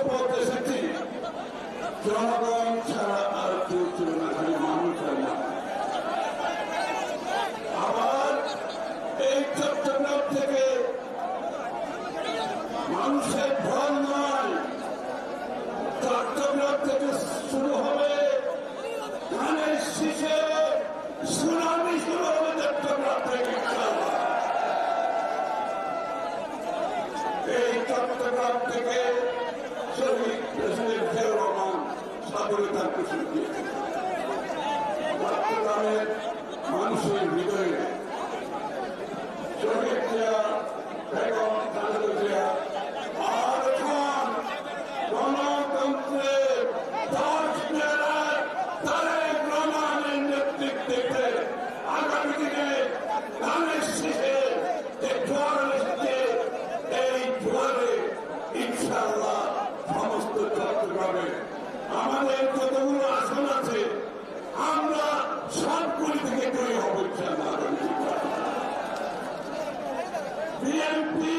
শপথ এসেছি জনগণ ছাড়া আর কেউ ছিল না, খালি মানুষ না। আবার এই চট্টগ্রাম থেকে মানুষের ভয় নয়, চট্টগ্রাম থেকে শুরু হবে ধানের শীষে সুনামি শুরু হবে চট্টগ্রাম থেকে। এই চট্টগ্রাম থেকে শহীদ প্রেসিডেন্ট জিয়াউর রহমান স্বাধীনতার ঘোষণা দিয়েছেন। চট্টগ্রামের মানুষের হৃদয়ে শহীদ জিয়া, বেগম খালেদা জিয়া আর এখন গণতন্ত্রের তারেক রহমানের নেতৃত্বে আগামী দিনে ধানের শীষে যে জোয়ার এসেছে, এই জোয়ারে ইনশাআল্লাহ সমস্ত চট্টগ্রামে আমাদের যতগুলো আসন আছে আমরা সবগুলি থেকে জয়ী হব ইনশাআল্লাহ। বিএনপি